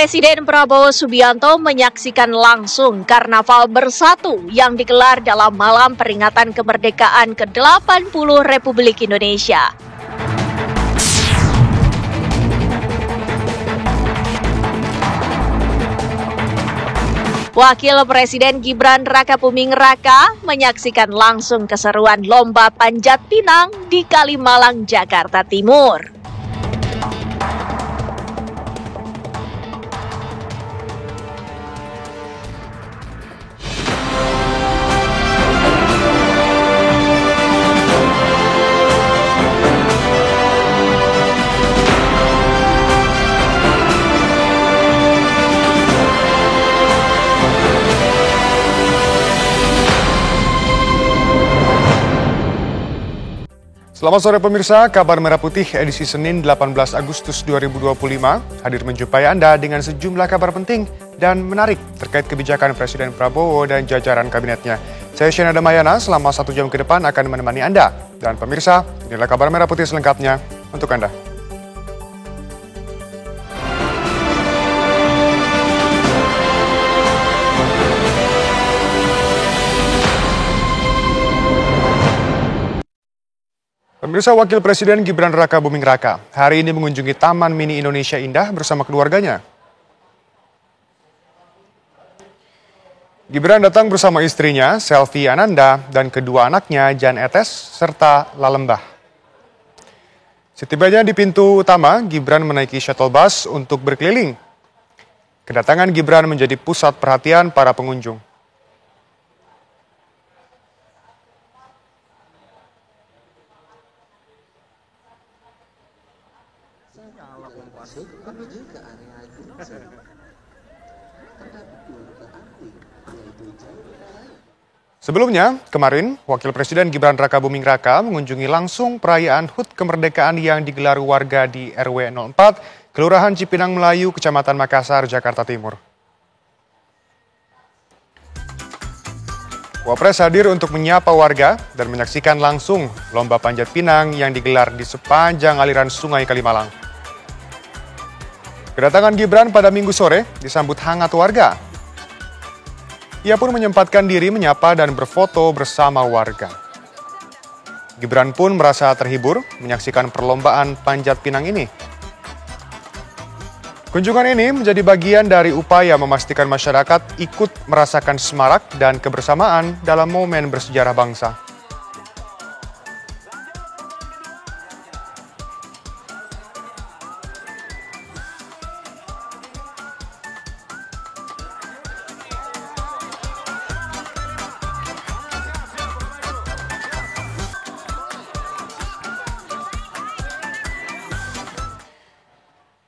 Presiden Prabowo Subianto menyaksikan langsung Karnaval Bersatu yang digelar dalam malam peringatan kemerdekaan ke-80 Republik Indonesia. Wakil Presiden Gibran Rakabuming Raka menyaksikan langsung keseruan Lomba Panjat Pinang di Kalimalang, Jakarta Timur. Selamat sore pemirsa, Kabar Merah Putih edisi Senin 18 Agustus 2025 hadir menjumpai Anda dengan sejumlah kabar penting dan menarik terkait kebijakan Presiden Prabowo dan jajaran kabinetnya. Saya Shena Damayana, selama 1 jam ke depan akan menemani Anda. Dan pemirsa, inilah Kabar Merah Putih selengkapnya untuk Anda. Pemirsa, Wakil Presiden Gibran Rakabuming Raka hari ini mengunjungi Taman Mini Indonesia Indah bersama keluarganya. Gibran datang bersama istrinya, Selvi Ananda, dan kedua anaknya, Jan Etes, serta Lalembah. Setibanya di pintu utama, Gibran menaiki shuttle bus untuk berkeliling. Kedatangan Gibran menjadi pusat perhatian para pengunjung. Sebelumnya, kemarin, Wakil Presiden Gibran Rakabuming Raka mengunjungi langsung perayaan HUT Kemerdekaan yang digelar warga di RW 04, Kelurahan Cipinang Melayu, Kecamatan Makassar, Jakarta Timur. Wapres hadir untuk menyapa warga dan menyaksikan langsung lomba panjat pinang yang digelar di sepanjang aliran Sungai Kalimalang. Kedatangan Gibran pada Minggu sore disambut hangat warga. Ia pun menyempatkan diri menyapa dan berfoto bersama warga. Gibran pun merasa terhibur menyaksikan perlombaan panjat pinang ini. Kunjungan ini menjadi bagian dari upaya memastikan masyarakat ikut merasakan semarak dan kebersamaan dalam momen bersejarah bangsa.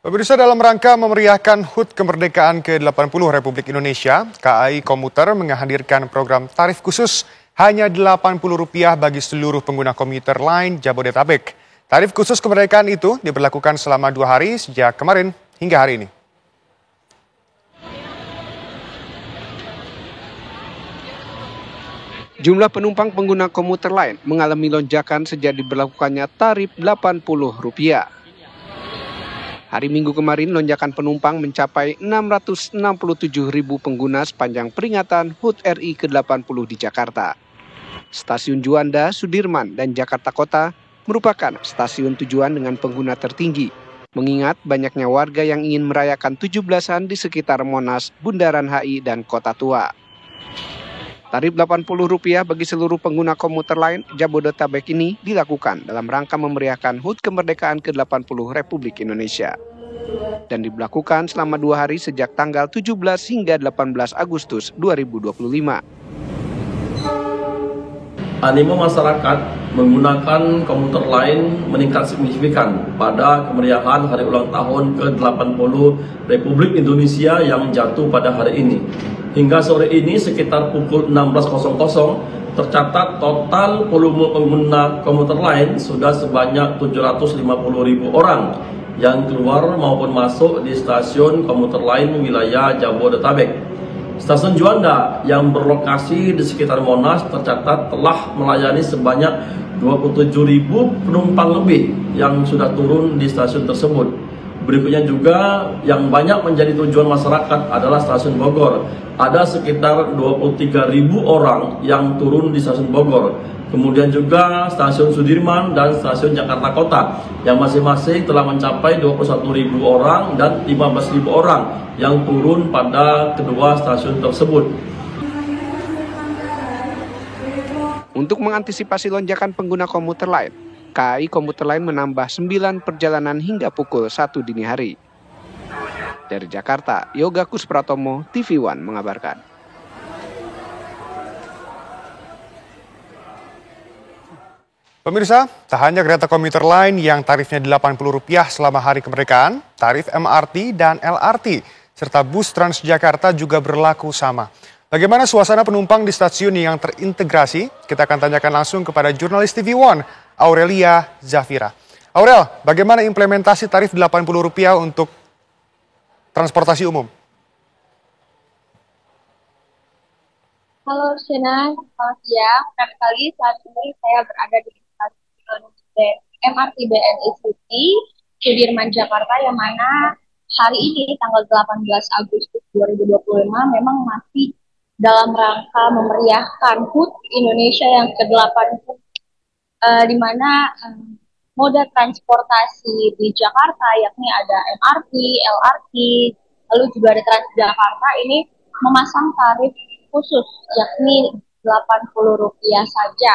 Pemirsa, dalam rangka memeriahkan HUT Kemerdekaan ke-80 Republik Indonesia, KAI Komuter menghadirkan program tarif khusus hanya Rp80 bagi seluruh pengguna komuter lain Jabodetabek. Tarif khusus kemerdekaan itu diberlakukan selama 2 hari sejak kemarin hingga hari ini. Jumlah penumpang pengguna komuter lain mengalami lonjakan sejak diberlakukannya tarif Rp80. Hari Minggu kemarin, lonjakan penumpang mencapai 667.000 pengguna sepanjang peringatan HUT RI ke-80 di Jakarta. Stasiun Juanda, Sudirman, dan Jakarta Kota merupakan stasiun tujuan dengan pengguna tertinggi, mengingat banyaknya warga yang ingin merayakan 17-an di sekitar Monas, Bundaran HI, dan Kota Tua. Tarif Rp80 bagi seluruh pengguna komuter lain Jabodetabek ini dilakukan dalam rangka memeriahkan HUT Kemerdekaan ke-80 Republik Indonesia. Dan diberlakukan selama 2 hari sejak tanggal 17 hingga 18 Agustus 2025. Animo masyarakat menggunakan komuter lain meningkat signifikan pada kemeriahan hari ulang tahun ke-80 Republik Indonesia yang jatuh pada hari ini. Hingga sore ini sekitar pukul 16.00 tercatat total volume pengguna komuter lain sudah sebanyak 750.000 orang yang keluar maupun masuk di stasiun komuter lain wilayah Jabodetabek. Stasiun Juanda yang berlokasi di sekitar Monas tercatat telah melayani sebanyak 27.000 penumpang lebih yang sudah turun di stasiun tersebut. Berikutnya juga yang banyak menjadi tujuan masyarakat adalah stasiun Bogor. Ada sekitar 23.000 orang yang turun di stasiun Bogor. Kemudian juga stasiun Sudirman dan stasiun Jakarta Kota yang masing-masing telah mencapai 21.000 orang dan 15.000 orang yang turun pada kedua stasiun tersebut. Untuk mengantisipasi lonjakan pengguna komuter lain, KAI Komuter Lain menambah 9 perjalanan hingga pukul 1 dini hari. Dari Jakarta, Yoga Kuspratomo, TV One mengabarkan. Pemirsa, tak hanya kereta komuter lain yang tarifnya Rp80 selama Hari Kemerdekaan, tarif MRT dan LRT, serta bus Transjakarta juga berlaku sama. Bagaimana suasana penumpang di stasiun yang terintegrasi? Kita akan tanyakan langsung kepada jurnalis TV One, Aurelia Zafira. Aurel, bagaimana implementasi tarif Rp80 untuk transportasi umum? Halo Shena, selamat siang. Benar sekali saat ini saya berada di stasiun MRT BNI City, Sudirman, Jakarta, yang mana hari ini tanggal 18 Agustus 2025 memang masih dalam rangka memeriahkan HUT Indonesia yang ke-80, di mana moda transportasi di Jakarta yakni ada MRT, LRT, lalu juga ada Transjakarta ini memasang tarif khusus yakni Rp80 saja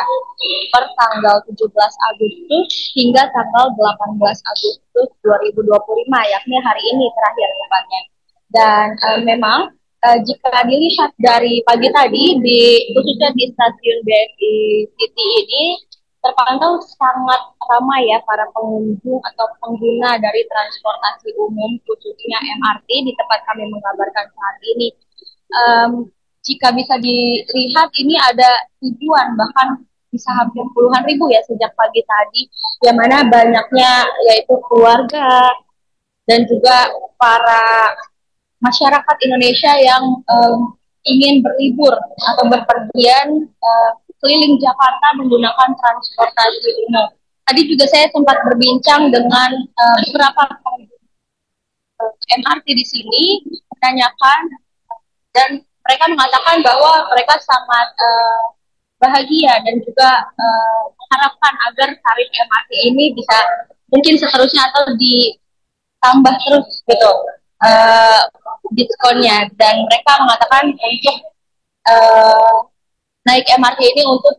per tanggal 17 Agustus hingga tanggal 18 Agustus 2025 yakni hari ini terakhir tepatnya. Dan memang jika dilihat dari pagi tadi khususnya di stasiun BNI City ini terpantau sangat ramai ya para pengunjung atau pengguna dari transportasi umum khususnya MRT di tempat kami mengabarkan saat ini. Jika bisa dilihat ini ada ribuan bahkan bisa hampir puluhan ribu ya sejak pagi tadi, yang mana banyaknya yaitu keluarga dan juga para masyarakat Indonesia yang ingin berlibur atau berpergian keliling Jakarta menggunakan transportasi umum. Tadi juga saya sempat berbincang dengan beberapa pengunjung MRT di sini, menanyakan, dan mereka mengatakan bahwa mereka sangat bahagia dan juga mengharapkan agar tarif MRT ini bisa mungkin seterusnya atau ditambah terus gitu diskonnya, dan mereka mengatakan untuk naik MRT ini untuk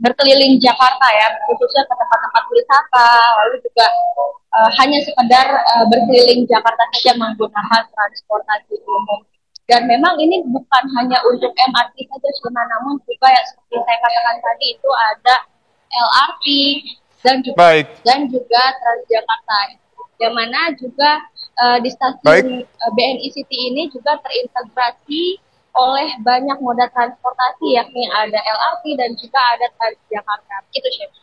berkeliling Jakarta ya, khususnya ke tempat-tempat wisata, lalu juga hanya sekedar berkeliling Jakarta saja menggunakan transportasi umum. Dan memang ini bukan hanya untuk MRT saja cuma, namun juga yang seperti saya katakan tadi itu ada LRT dan juga Transjakarta, yang mana juga di stasiun BNI City ini juga terintegrasi oleh banyak moda transportasi yakni ada LRT dan juga ada Transjakarta. Begitu, Chef.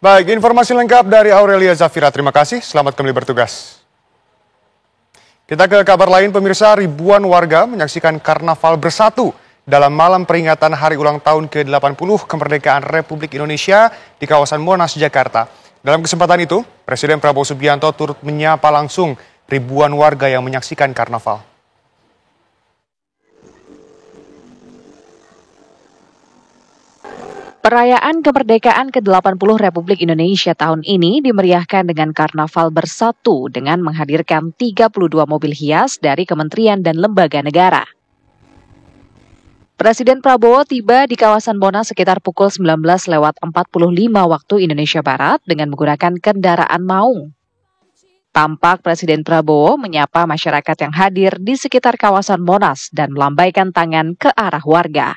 Baik, informasi lengkap dari Aurelia Zafira. Terima kasih, selamat kembali bertugas. Kita ke kabar lain, pemirsa. Ribuan warga menyaksikan Karnaval Bersatu dalam malam peringatan hari ulang tahun ke-80 kemerdekaan Republik Indonesia di kawasan Monas, Jakarta. Dalam kesempatan itu, Presiden Prabowo Subianto turut menyapa langsung ribuan warga yang menyaksikan karnaval. Perayaan kemerdekaan ke-80 Republik Indonesia tahun ini dimeriahkan dengan Karnaval Bersatu dengan menghadirkan 32 mobil hias dari kementerian dan lembaga negara. Presiden Prabowo tiba di kawasan Monas sekitar pukul 19.45 waktu Indonesia Barat dengan menggunakan kendaraan maung. Tampak Presiden Prabowo menyapa masyarakat yang hadir di sekitar kawasan Monas dan melambaikan tangan ke arah warga.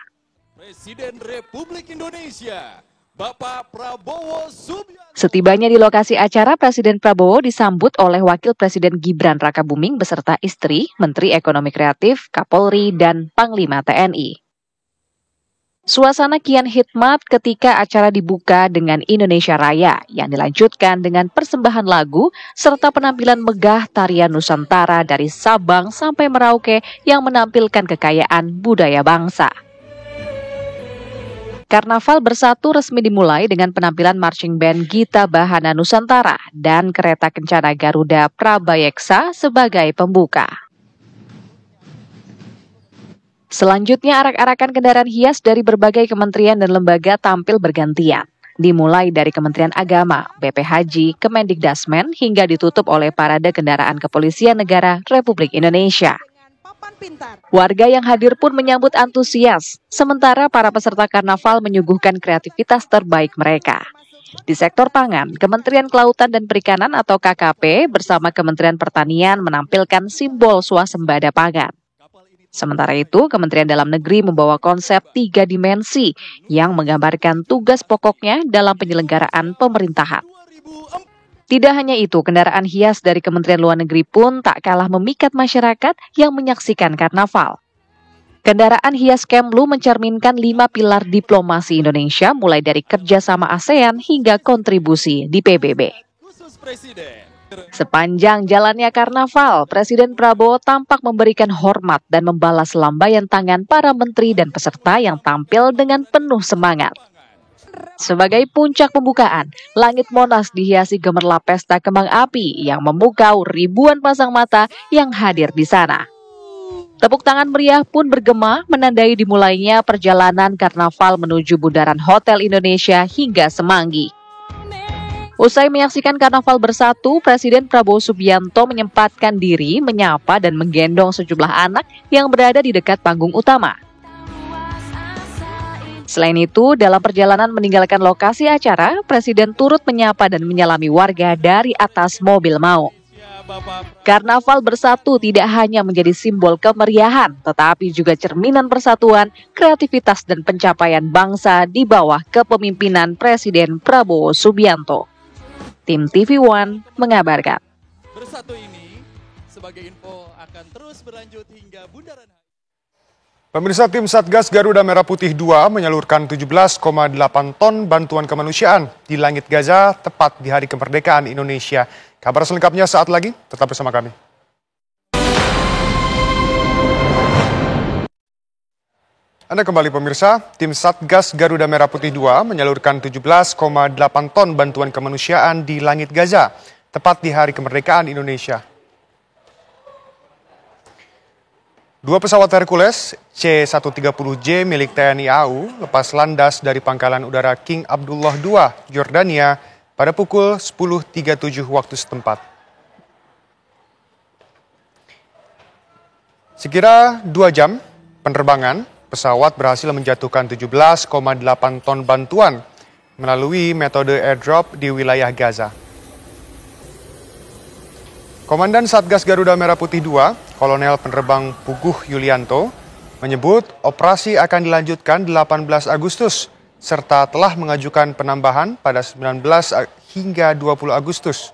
Presiden Republik Indonesia, Bapak Prabowo Subianto. Setibanya di lokasi acara, Presiden Prabowo disambut oleh Wakil Presiden Gibran Rakabuming beserta istri, Menteri Ekonomi Kreatif, Kapolri, dan Panglima TNI. Suasana kian hikmat ketika acara dibuka dengan Indonesia Raya yang dilanjutkan dengan persembahan lagu serta penampilan megah tarian Nusantara dari Sabang sampai Merauke yang menampilkan kekayaan budaya bangsa. Karnaval Bersatu resmi dimulai dengan penampilan marching band Gita Bahana Nusantara dan kereta kencana Garuda Prabayeksa sebagai pembuka. Selanjutnya, arak-arakan kendaraan hias dari berbagai kementerian dan lembaga tampil bergantian. Dimulai dari Kementerian Agama, BP Haji, Kemendikdasmen, hingga ditutup oleh parade kendaraan Kepolisian Negara Republik Indonesia. Warga yang hadir pun menyambut antusias, sementara para peserta karnaval menyuguhkan kreativitas terbaik mereka. Di sektor pangan, Kementerian Kelautan dan Perikanan atau KKP bersama Kementerian Pertanian menampilkan simbol swasembada pangan. Sementara itu, Kementerian Dalam Negeri membawa konsep 3 dimensi yang menggambarkan tugas pokoknya dalam penyelenggaraan pemerintahan. Tidak hanya itu, kendaraan hias dari Kementerian Luar Negeri pun tak kalah memikat masyarakat yang menyaksikan karnaval. Kendaraan hias Kemlu mencerminkan 5 pilar diplomasi Indonesia, mulai dari kerjasama ASEAN hingga kontribusi di PBB. Sepanjang jalannya karnaval, Presiden Prabowo tampak memberikan hormat dan membalas lambaian tangan para menteri dan peserta yang tampil dengan penuh semangat. Sebagai puncak pembukaan, langit Monas dihiasi gemerlap pesta kembang api yang memukau ribuan pasang mata yang hadir di sana. Tepuk tangan meriah pun bergema menandai dimulainya perjalanan karnaval menuju bundaran Hotel Indonesia hingga Semanggi. Usai menyaksikan karnaval bersatu, Presiden Prabowo Subianto menyempatkan diri menyapa dan menggendong sejumlah anak yang berada di dekat panggung utama. Selain itu, dalam perjalanan meninggalkan lokasi acara, Presiden turut menyapa dan menyalami warga dari atas mobil maung. Karnaval Bersatu tidak hanya menjadi simbol kemeriahan, tetapi juga cerminan persatuan, kreativitas dan pencapaian bangsa di bawah kepemimpinan Presiden Prabowo Subianto. Tim TV One mengabarkan. Bersatu ini sebagai info akan terus berlanjut hingga bundaran. Pemirsa, tim Satgas Garuda Merah Putih 2 menyalurkan 17,8 ton bantuan kemanusiaan di langit Gaza tepat di Hari Kemerdekaan Indonesia. Kabar selengkapnya saat lagi, tetap bersama kami. Anda kembali pemirsa, tim Satgas Garuda Merah Putih 2 menyalurkan 17,8 ton bantuan kemanusiaan di langit Gaza tepat di Hari Kemerdekaan Indonesia. 2 pesawat Hercules C-130J milik TNI AU lepas landas dari Pangkalan Udara King Abdullah II, Yordania pada pukul 10.37 waktu setempat. Sekira 2 jam penerbangan, pesawat berhasil menjatuhkan 17,8 ton bantuan melalui metode airdrop di wilayah Gaza. Komandan Satgas Garuda Merah Putih 2, Kolonel Penerbang Puguh Yulianto, menyebut operasi akan dilanjutkan 18 Agustus, serta telah mengajukan penambahan pada 19 hingga 20 Agustus.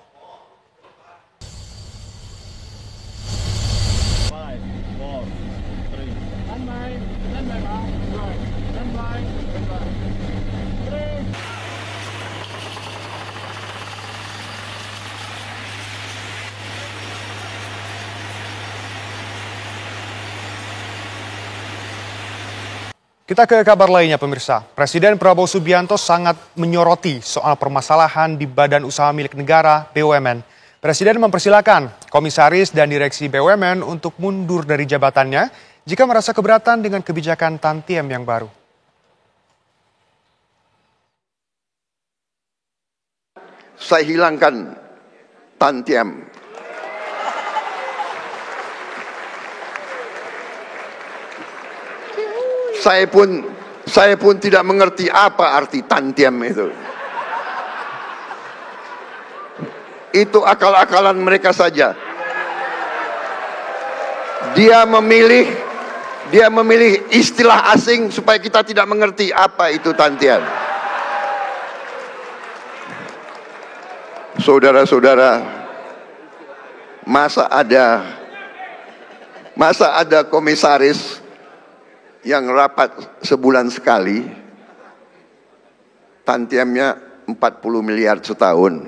Kita ke kabar lainnya pemirsa. Presiden Prabowo Subianto sangat menyoroti soal permasalahan di Badan Usaha Milik Negara BUMN. Presiden mempersilakan komisaris dan direksi BUMN untuk mundur dari jabatannya jika merasa keberatan dengan kebijakan tantiem yang baru. Saya hilangkan tantiem. Saya pun tidak mengerti apa arti tantiem itu. Itu akal-akalan mereka saja. Dia memilih istilah asing supaya kita tidak mengerti apa itu tantiem. Saudara-saudara, masa ada komisaris yang rapat sebulan sekali, tantiemnya 40 miliar setahun.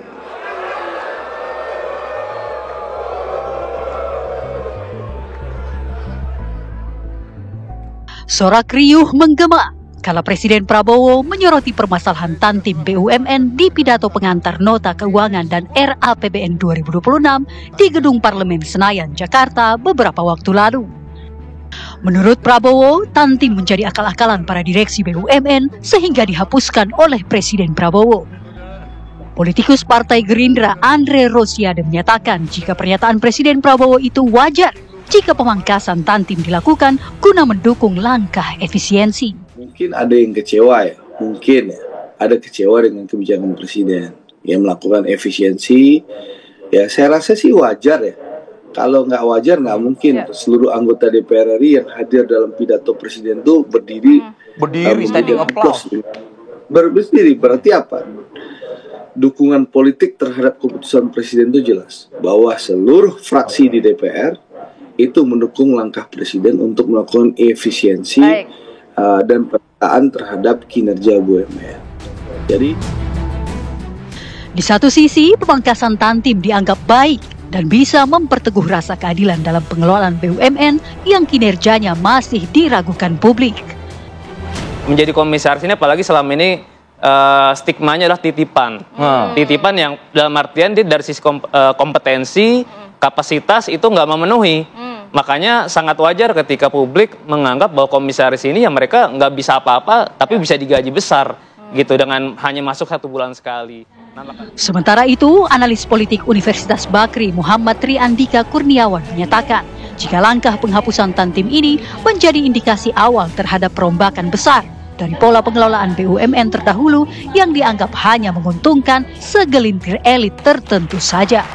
Sorak riuh menggema kala Presiden Prabowo menyoroti permasalahan Tantim BUMN di pidato pengantar Nota Keuangan dan RAPBN 2026 di Gedung Parlemen Senayan, Jakarta beberapa waktu lalu. Menurut Prabowo, Tantim menjadi akal-akalan para direksi BUMN sehingga dihapuskan oleh Presiden Prabowo. Politikus Partai Gerindra Andre Rosiade menyatakan jika pernyataan Presiden Prabowo itu wajar jika pemangkasan Tantim dilakukan guna mendukung langkah efisiensi. Mungkin ada yang kecewa ya, mungkin ya, ada kecewa dengan kebijakan Presiden yang melakukan efisiensi. Ya saya rasa sih wajar ya. Kalau nggak wajar nggak mungkin seluruh anggota DPR RI yang hadir dalam pidato Presiden itu berdiri standing applause. Berdiri berarti apa? Dukungan politik terhadap keputusan Presiden itu jelas bahwa seluruh fraksi di DPR itu mendukung langkah Presiden untuk melakukan efisiensi dan penataan terhadap kinerja BUMN. Jadi di satu sisi pemangkasan Tantim dianggap baik dan bisa memperteguh rasa keadilan dalam pengelolaan BUMN yang kinerjanya masih diragukan publik. Menjadi komisaris ini apalagi selama ini stigmanya adalah titipan. Titipan yang dalam artian dia dari sisi kompetensi, kapasitas itu nggak memenuhi. Makanya sangat wajar ketika publik menganggap bahwa komisaris ini ya mereka nggak bisa apa-apa tapi bisa digaji besar gitu dengan hanya masuk 1 bulan sekali. Sementara itu, analis politik Universitas Bakri Muhammad Tri Andika Kurniawan menyatakan jika langkah penghapusan Tantim ini menjadi indikasi awal terhadap perombakan besar dari pola pengelolaan BUMN terdahulu yang dianggap hanya menguntungkan segelintir elit tertentu saja.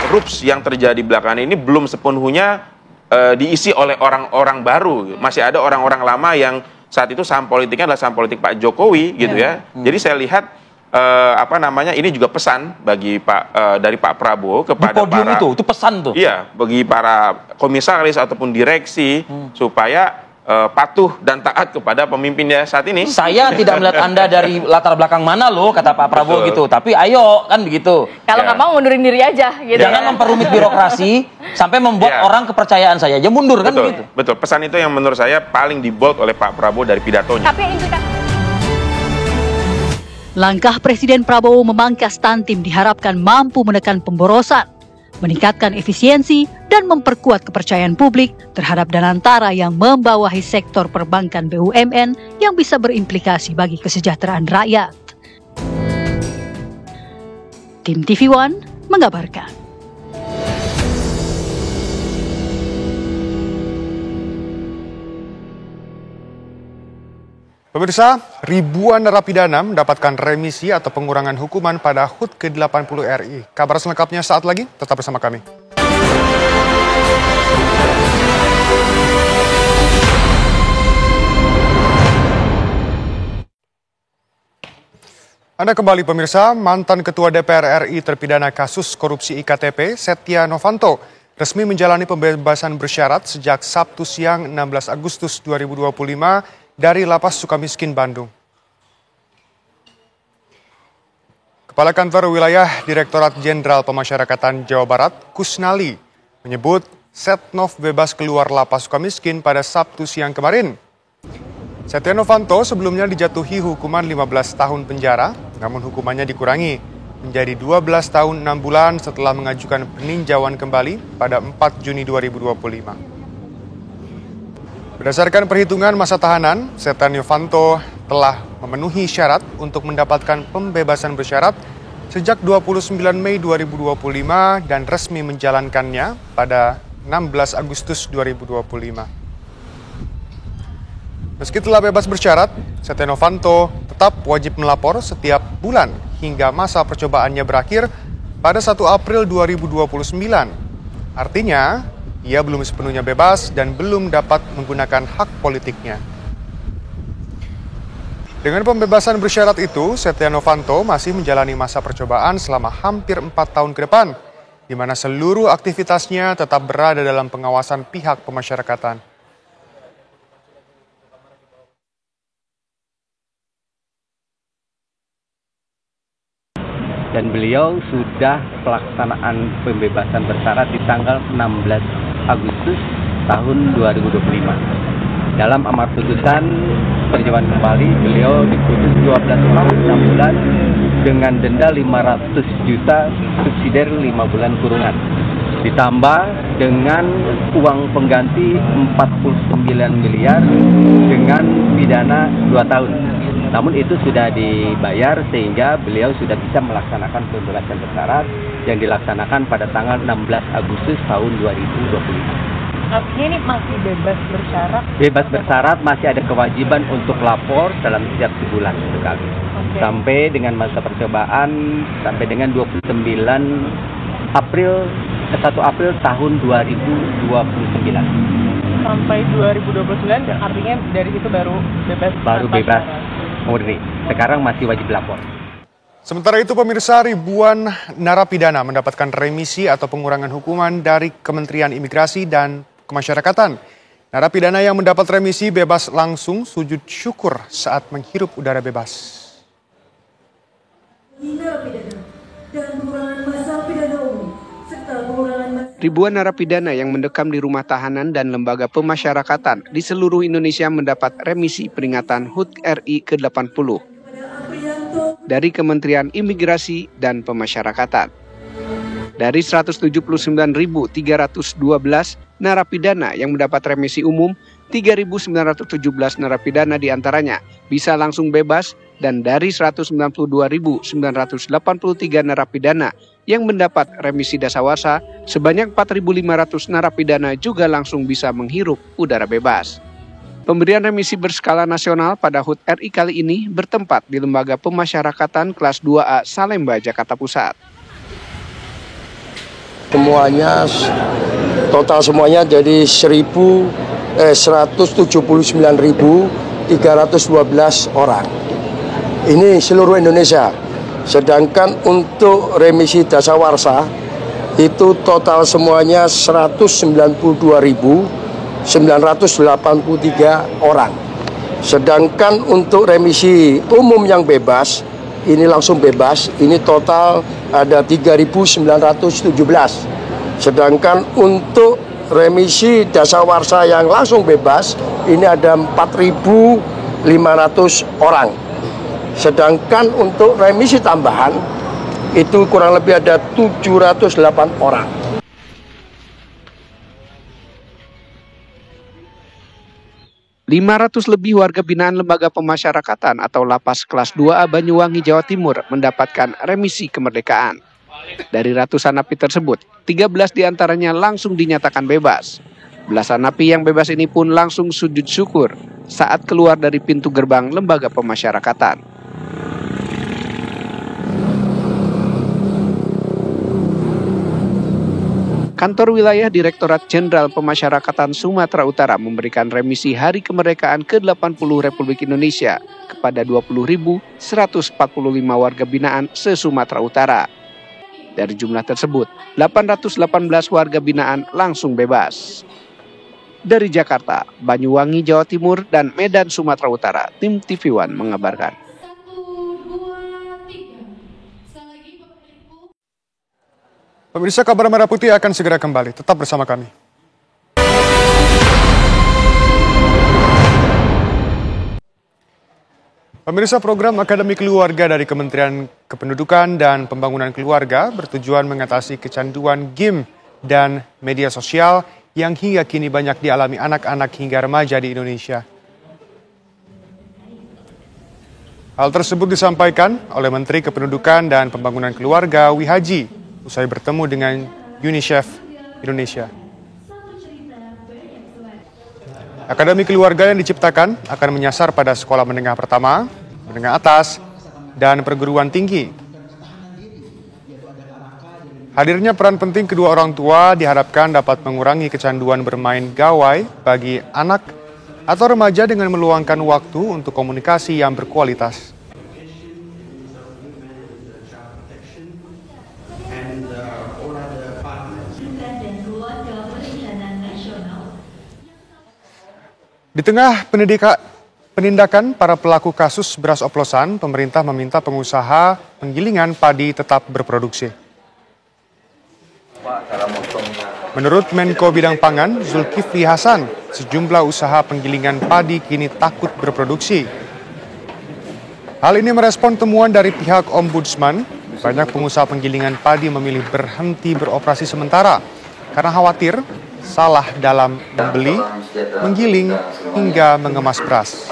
Rups yang terjadi belakangan ini belum sepenuhnya diisi oleh orang-orang baru. Masih ada orang-orang lama yang saat itu saham politiknya adalah saham politik Pak Jokowi gitu ya. Jadi saya lihat ini juga pesan bagi dari Pak Prabowo kepada di podium itu pesan tuh. Iya, bagi para komisaris ataupun direksi supaya patuh dan taat kepada pemimpinnya saat ini. Saya tidak melihat Anda dari latar belakang mana loh, kata Pak Prabowo gitu. Tapi ayo, kan begitu. Kalau nggak mau mundurin diri aja gitu. Jangan memperumit birokrasi sampai membuat orang kepercayaan saya aja mundur kan begitu. Betul, pesan itu yang menurut saya paling dibold oleh Pak Prabowo dari pidatonya. Tapi langkah Presiden Prabowo memangkas Tantim diharapkan mampu menekan pemborosan, meningkatkan efisiensi, dan memperkuat kepercayaan publik terhadap Danantara yang membawahi sektor perbankan BUMN yang bisa berimplikasi bagi kesejahteraan rakyat. Tim TV One mengabarkan. Pemirsa, ribuan narapidana mendapatkan remisi atau pengurangan hukuman pada HUT ke-80 RI. Kabar selengkapnya saat lagi, tetap bersama kami. Anda kembali pemirsa, mantan Ketua DPR RI terpidana kasus korupsi IKTP, Setia Novanto, resmi menjalani pembebasan bersyarat sejak Sabtu siang 16 Agustus 2025 dari Lapas Sukamiskin, Bandung. Kepala Kantor Wilayah Direktorat Jenderal Pemasyarakatan Jawa Barat, Kusnali, menyebut Setnov bebas keluar Lapas Sukamiskin pada Sabtu siang kemarin. Setia Novanto sebelumnya dijatuhi hukuman 15 tahun penjara, namun hukumannya dikurangi menjadi 12 tahun 6 bulan setelah mengajukan peninjauan kembali pada 4 Juni 2025. Berdasarkan perhitungan masa tahanan, Setia Novanto telah memenuhi syarat untuk mendapatkan pembebasan bersyarat sejak 29 Mei 2025 dan resmi menjalankannya pada 16 Agustus 2025. Meski telah bebas bersyarat, Setia Novanto tetap wajib melapor setiap bulan hingga masa percobaannya berakhir pada 1 April 2029. Artinya, ia belum sepenuhnya bebas dan belum dapat menggunakan hak politiknya. Dengan pembebasan bersyarat itu, Setia Novanto masih menjalani masa percobaan selama hampir 4 tahun ke depan, di mana seluruh aktivitasnya tetap berada dalam pengawasan pihak pemasyarakatan. Dan beliau sudah pelaksanaan pembebasan bersyarat di tanggal 16 Agustus tahun 2025. Dalam amar putusan peninjauan kembali, beliau diputus 12 tahun 6 bulan dengan denda 500 juta, subsidiar 5 bulan kurungan. Ditambah dengan uang pengganti 49 miliar dengan pidana 2 tahun. Namun itu sudah dibayar sehingga beliau sudah bisa melaksanakan pembebasan bersyarat yang dilaksanakan pada tanggal 16 Agustus tahun 2025. Artinya ini masih bebas bersyarat? Bebas bersyarat, masih ada kewajiban untuk lapor dalam setiap sebulan sekali. Okay. Sampai dengan masa percobaan, sampai dengan 1 April tahun 2029. Sampai 2029, artinya dari situ baru bebas? Baru bebas murni. Sekarang masih wajib lapor. Sementara itu pemirsa, ribuan narapidana mendapatkan remisi atau pengurangan hukuman dari Kementerian Imigrasi dan Kemasyarakatan. Narapidana yang mendapat remisi bebas langsung sujud syukur saat menghirup udara bebas. Ribuan narapidana yang mendekam di rumah tahanan dan lembaga pemasyarakatan di seluruh Indonesia mendapat remisi peringatan HUT RI ke-80 dari Kementerian Imigrasi dan Pemasyarakatan. Dari 179.312 narapidana yang mendapat remisi umum, 3.917 narapidana diantaranya bisa langsung bebas, dan dari 192.983 narapidana yang mendapat remisi dasawarsa, sebanyak 4.500 narapidana juga langsung bisa menghirup udara bebas. Pemberian remisi berskala nasional pada HUT RI kali ini bertempat di Lembaga Pemasyarakatan kelas 2A Salemba, Jakarta Pusat. Total semuanya jadi 179.312 orang. Ini seluruh Indonesia. Sedangkan untuk remisi dasawarsa itu total semuanya 192.983 orang. Sedangkan untuk remisi umum yang bebas, ini langsung bebas, ini total ada 3.917. Sedangkan untuk remisi dasawarsa yang langsung bebas, ini ada 4.500 orang. Sedangkan untuk remisi tambahan, itu kurang lebih ada 708 orang. Lebih warga binaan Lembaga Pemasyarakatan atau Lapas kelas 2A Banyuwangi, Jawa Timur mendapatkan remisi kemerdekaan. Dari ratusan napi tersebut, 13 diantaranya langsung dinyatakan bebas. Belasan napi yang bebas ini pun langsung sujud syukur saat keluar dari pintu gerbang Lembaga Pemasyarakatan. Kantor Wilayah Direktorat Jenderal Pemasyarakatan Sumatera Utara memberikan remisi Hari Kemerdekaan ke-80 Republik Indonesia kepada 20.145 warga binaan se-Sumatera Utara. Dari jumlah tersebut, 818 warga binaan langsung bebas. Dari Jakarta, Banyuwangi, Jawa Timur, dan Medan, Sumatera Utara, tim TV One mengabarkan. Pemirsa, Kabar Merah Putih akan segera kembali. Tetap bersama kami. Pemirsa, program Akademi Keluarga dari Kementerian Kependudukan dan Pembangunan Keluarga bertujuan mengatasi kecanduan game dan media sosial yang hingga kini banyak dialami anak-anak hingga remaja di Indonesia. Hal tersebut disampaikan oleh Menteri Kependudukan dan Pembangunan Keluarga Wihaji usai bertemu dengan UNICEF Indonesia. Akademi Keluarga yang diciptakan akan menyasar pada sekolah menengah pertama, menengah atas, dan perguruan tinggi. Hadirnya peran penting kedua orang tua diharapkan dapat mengurangi kecanduan bermain gawai bagi anak atau remaja dengan meluangkan waktu untuk komunikasi yang berkualitas. Di tengah penindakan para pelaku kasus beras oplosan, pemerintah meminta pengusaha penggilingan padi tetap berproduksi. Menurut Menko Bidang Pangan, Zulkifli Hasan, sejumlah usaha penggilingan padi kini takut berproduksi. Hal ini merespon temuan dari pihak Ombudsman. Banyak pengusaha penggilingan padi memilih berhenti beroperasi sementara karena khawatir salah dalam membeli, menggiling, hingga mengemas beras.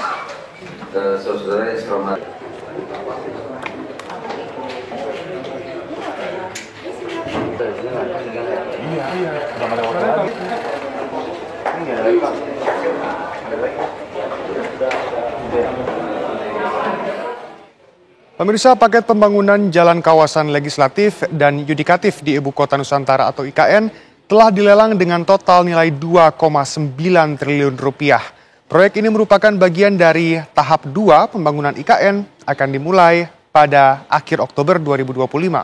Pemirsa, paket pembangunan jalan kawasan legislatif dan yudikatif di Ibu Kota Nusantara atau IKN telah dilelang dengan total nilai 2,9 triliun rupiah. Proyek ini merupakan bagian dari tahap 2 pembangunan IKN akan dimulai pada akhir Oktober 2025.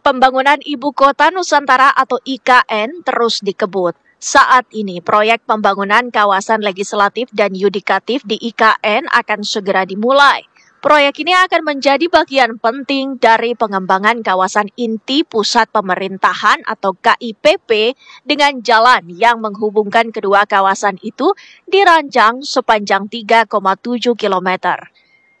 Pembangunan Ibu Kota Nusantara atau IKN terus dikebut. Saat ini proyek pembangunan kawasan legislatif dan yudikatif di IKN akan segera dimulai. Proyek ini akan menjadi bagian penting dari pengembangan kawasan inti pusat pemerintahan atau KIPP dengan jalan yang menghubungkan kedua kawasan itu dirancang sepanjang 3,7 km.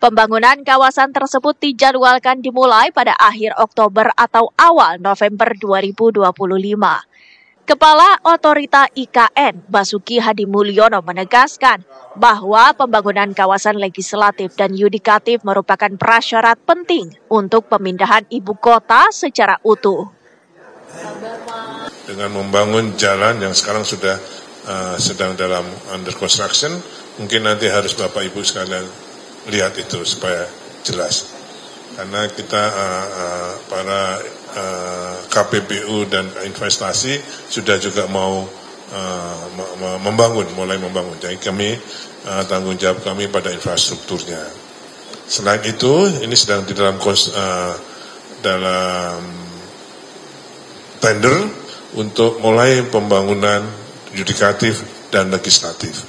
Pembangunan kawasan tersebut dijadwalkan dimulai pada akhir Oktober atau awal November 2025. Kepala Otorita IKN, Basuki Hadimulyono menegaskan bahwa pembangunan kawasan legislatif dan yudikatif merupakan prasyarat penting untuk pemindahan ibu kota secara utuh. Dengan membangun jalan yang sekarang sudah sedang dalam under construction, mungkin nanti harus Bapak Ibu sekalian lihat itu supaya jelas. Karena kita para KPBU dan investasi sudah juga mau mulai membangun. Jadi kami tanggung jawab kami pada infrastrukturnya. Selain itu, ini sedang di dalam tender untuk mulai pembangunan yudikatif dan legislatif.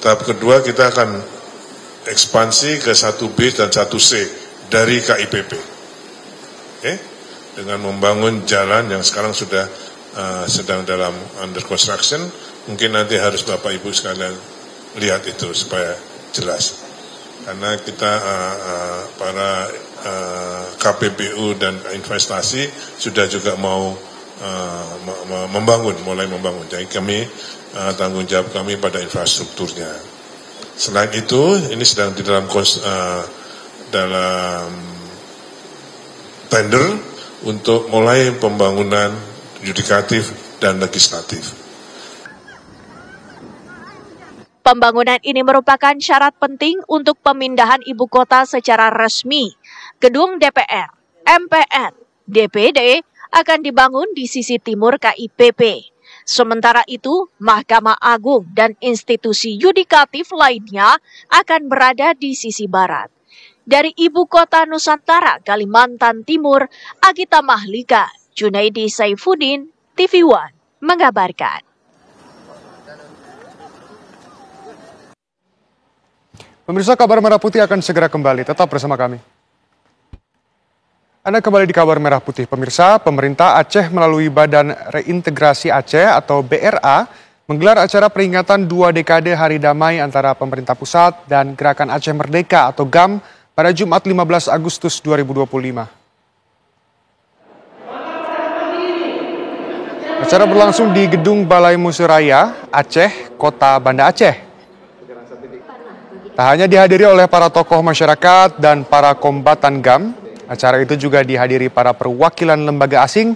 Tahap kedua kita akan ekspansi ke 1B dan 1C dari KIPP. Dengan membangun jalan yang sekarang sudah sedang dalam under construction, mungkin nanti harus Bapak Ibu sekalian lihat itu supaya jelas. Karena kita para KPBU dan investasi sudah juga mau mulai membangun. Jadi kami tanggung jawab kami pada infrastrukturnya. Selain itu, ini sedang di dalam tender untuk mulai pembangunan yudikatif dan legislatif. Pembangunan ini merupakan syarat penting untuk pemindahan ibu kota secara resmi. Gedung DPR, MPR, DPD akan dibangun di sisi timur KIPP. Sementara itu, Mahkamah Agung dan institusi yudikatif lainnya akan berada di sisi barat. Dari Ibu Kota Nusantara, Kalimantan Timur, Agita Mahlika, Junaidi Saifuddin, TV One, mengabarkan. Pemirsa, Kabar Merah Putih akan segera kembali. Tetap bersama kami. Anda kembali di Kabar Merah Putih. Pemirsa, pemerintah Aceh melalui Badan Reintegrasi Aceh atau BRA menggelar acara peringatan 2 dekade Hari Damai antara pemerintah pusat dan Gerakan Aceh Merdeka atau GAM pada Jumat 15 Agustus 2025. Acara berlangsung di Gedung Balai Musiraya, Aceh, Kota Banda Aceh. Tak hanya dihadiri oleh para tokoh masyarakat dan para kombatan GAM, acara itu juga dihadiri para perwakilan lembaga asing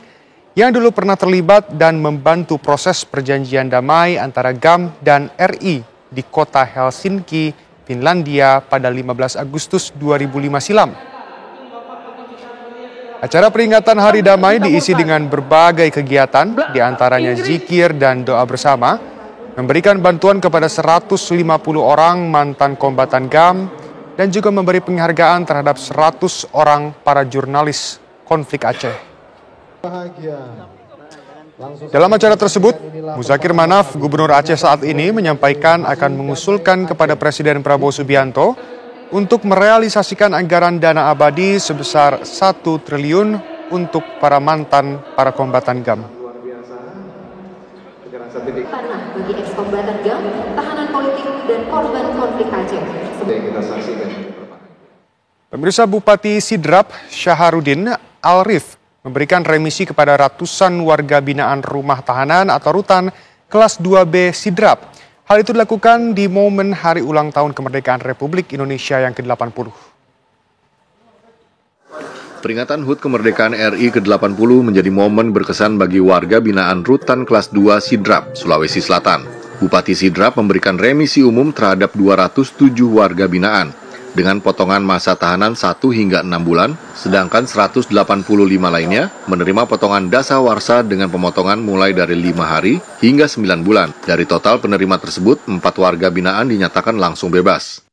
yang dulu pernah terlibat dan membantu proses perjanjian damai antara GAM dan RI di kota Helsinki, Finlandia pada 15 Agustus 2005 silam. Acara peringatan Hari Damai diisi dengan berbagai kegiatan, diantaranya zikir dan doa bersama, memberikan bantuan kepada 150 orang mantan kombatan GAM, dan juga memberi penghargaan terhadap 100 orang para jurnalis konflik Aceh. Dalam acara tersebut, Muzakir Manaf, Gubernur Aceh saat ini, menyampaikan akan mengusulkan kepada Presiden Prabowo Subianto untuk merealisasikan anggaran dana abadi sebesar 1 triliun untuk para mantan para kombatan GAM. Panah bagi ex-kombatan GAM, tahanan politik dan korban konflik Aceh. Kita saksikan. Pemirsa, Bupati Sidrap Syaharudin Alrif memberikan remisi kepada ratusan warga binaan rumah tahanan atau rutan kelas 2B Sidrap. Hal itu dilakukan di momen hari ulang tahun kemerdekaan Republik Indonesia yang ke-80. Peringatan HUT kemerdekaan RI ke-80 menjadi momen berkesan bagi warga binaan rutan kelas 2 Sidrap, Sulawesi Selatan. Bupati Sidrap memberikan remisi umum terhadap 207 warga binaan dengan potongan masa tahanan 1 hingga 6 bulan, sedangkan 185 lainnya menerima potongan dasawarsa dengan pemotongan mulai dari 5 hari hingga 9 bulan. Dari total penerima tersebut, 4 warga binaan dinyatakan langsung bebas.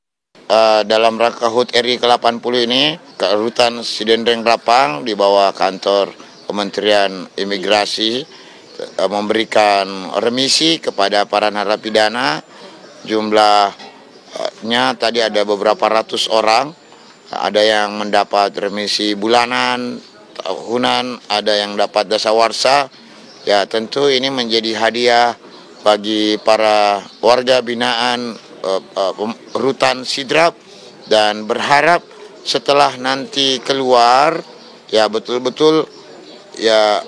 Dalam rangka HUT RI ke-80 ini, ke Rutan Sidendreng Rapang di bawah kantor Kementerian Imigrasi memberikan remisi kepada para narapidana. Jumlahnya tadi ada beberapa ratus orang, ada yang mendapat remisi bulanan, tahunan, ada yang dapat dasawarsa. Ya, tentu ini menjadi hadiah bagi para warga binaan rutan Sidrap, dan berharap setelah nanti keluar ya betul-betul ya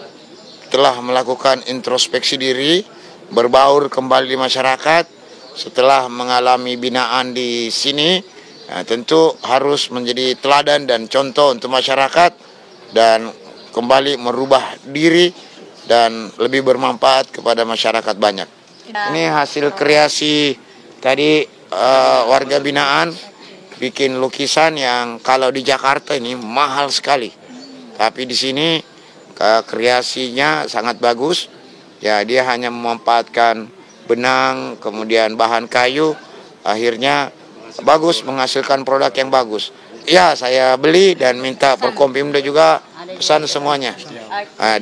telah melakukan introspeksi diri, berbaur kembali di masyarakat setelah mengalami binaan di sini. Nah, tentu harus menjadi teladan dan contoh untuk masyarakat dan kembali merubah diri dan lebih bermanfaat kepada masyarakat banyak. Ini hasil kreasi tadi warga binaan bikin lukisan yang kalau di Jakarta ini mahal sekali, tapi di sini kreasinya sangat bagus. Ya, dia hanya memanfaatkan benang, kemudian bahan kayu, akhirnya bagus, menghasilkan produk yang bagus. Ya, saya beli dan minta Forkompimda juga pesan semuanya.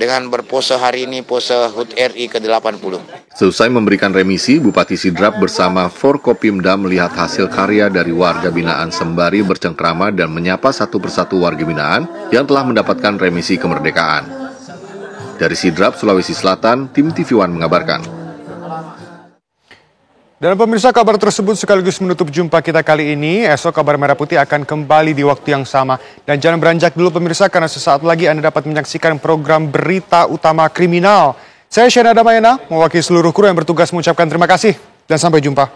Dengan berpose hari ini, pose HUT RI ke-80. Selesai memberikan remisi, Bupati Sidrap bersama Forkopimda melihat hasil karya dari warga binaan sembari bercengkrama dan menyapa satu persatu warga binaan yang telah mendapatkan remisi kemerdekaan. Dari Sidrap, Sulawesi Selatan, tim TV One mengabarkan. Dan pemirsa, kabar tersebut sekaligus menutup jumpa kita kali ini. Esok Kabar Merah Putih akan kembali di waktu yang sama. Dan jangan beranjak dulu pemirsa, karena sesaat lagi Anda dapat menyaksikan program Berita Utama Kriminal. Saya Shena Damayana, mewakili seluruh kru yang bertugas mengucapkan terima kasih dan sampai jumpa.